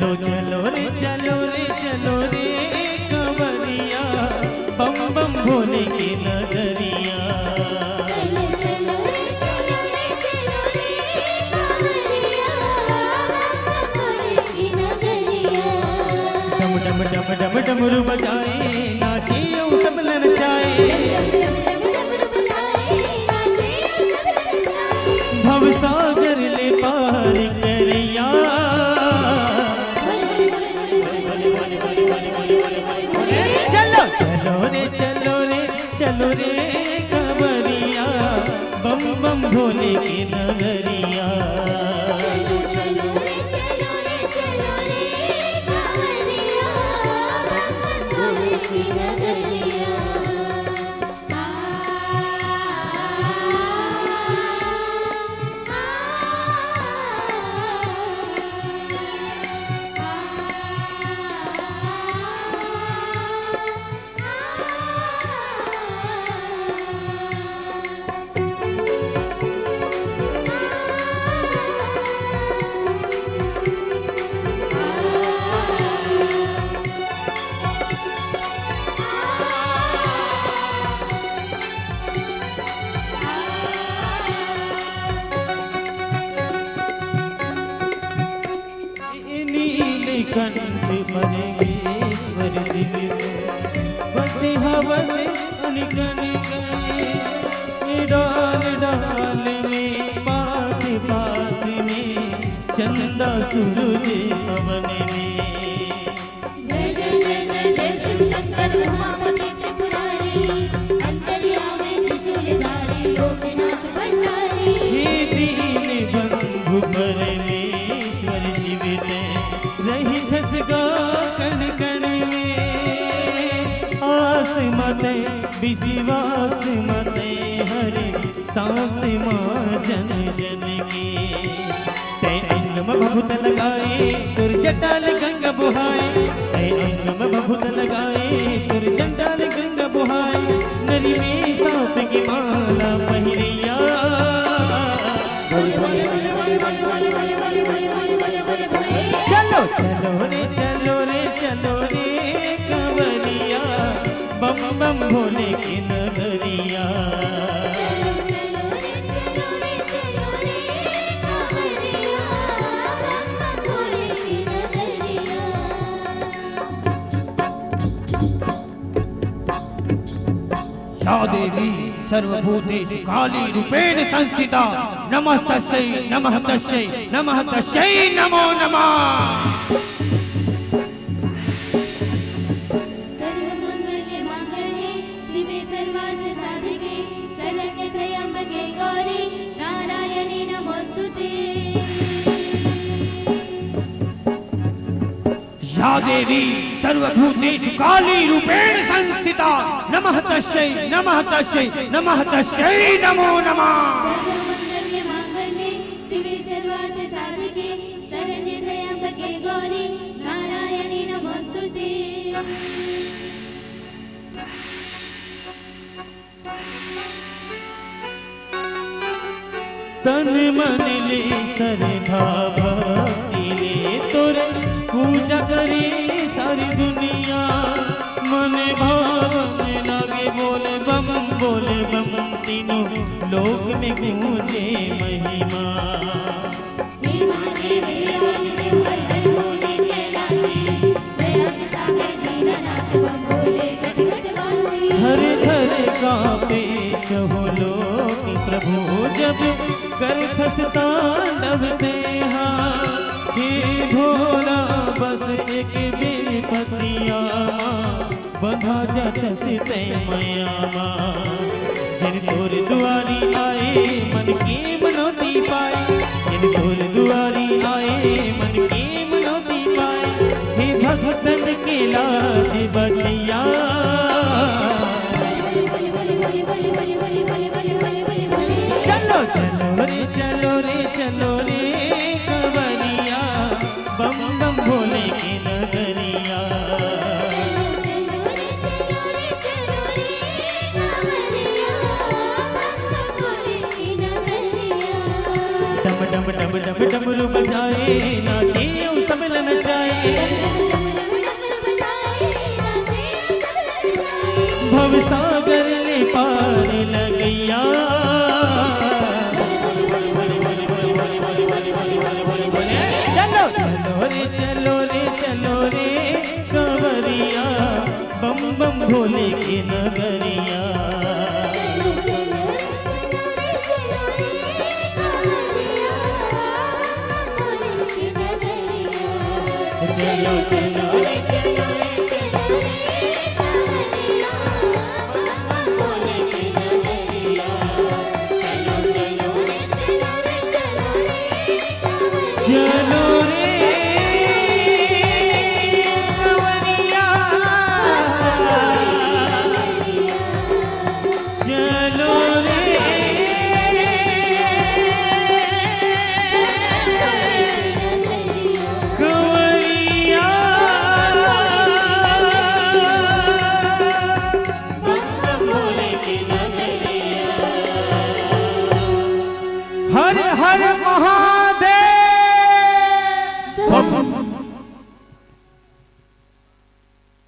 चलो चलो रे चलो रे चलो रे कंवरिया बम बम भोले की नगरिया। डम डम डम डम डमरू बजाए नाचे सब ललचाए, भवसागर ले पार करिया। चलो चलो रे चलो रे चलो रे कंवरिया बम बम भोले की नगरिया। कंठ मरेश्वर शिव बसे हवस अनिकन डाल डाल में पात पात में चंदा सूरज पवन में। जय जय जय जय जय शिव शंकर उमापति त्रिपुरारी अंतर्यामी त्रिशूलधारी लोकनाथ भंडारी। हे दीन बंधु परमेश्वर शिव ने रही खसगा कण कण में, आस मते विश्वास मते हरे सांस माँ जन जन की। ते अंग में बहुत लगाए तुर जटाल गंगा बुहाए, ते अंग में बहुत लगाए तुर जटाल गंगा बुहाए। नरी में सांप की माला पहिरिया। चलो चलो रे चलो रे चलो रे कंवरिया बम बम भोले की नगरिया। या देवी सर्वभूतेषु काली रूपेण संस्थिता नमस्तस्यै नमः तस्यै नमः तस्यै नमो नमः। सर्वमंगले मांगल्ये शिवे सर्वार्थ साधिके शरण्ये त्र्यंबके गौरी नारायणी नमोस्तुते। या देवी सर्वभूतेषु काली रूपेण संस्थिता नमः तस्यै नमः तस्यै नमः तस्यै नमो नमः। सर्वमंगले मांगल्ये शिवे सर्वार्थ साधिके शरण्ये त्र्यंबके गौरी नारायणी नमोस्तुते। तन मन ले श्रद्धा भक्ति ले तोरे पूजा करे सारी दुनिया। मन भाव में लागे बोले बम तीनों लोक में गूंजे महिमा। हर हर कांपे चहो लोक प्रभु जब कर खसता डबते हाँ। हे भोला बस एक बेपतिया बंधा जसते मयामा। जिन तोर दुआरी आए मन की मनोती पाए, जिन तोर दुआरी आए मन की मनोती पाए। हे भक्तन के लाज बचिया। चलो चलो रे चलो रे चलो रे कंवरिया बम बम भोले की नगरिया। डम डम डम डम डमरू बजाए नाचे सब नचाए, भव सागर ने पार लगैया। चलो चलो रे चलो रे चलो रे कंवरिया, बम बम भोले की नगरिया। चलो चलो रे चलो रे चलो रे कंवरिया, बम बम भोले की नगरिया। चलो चलो रे चलो रे चलो रे कंवरिया। चलो रे कंवरिया, चलो रे कंवरिया, बम बम भोले की नगरिया। हर हर महा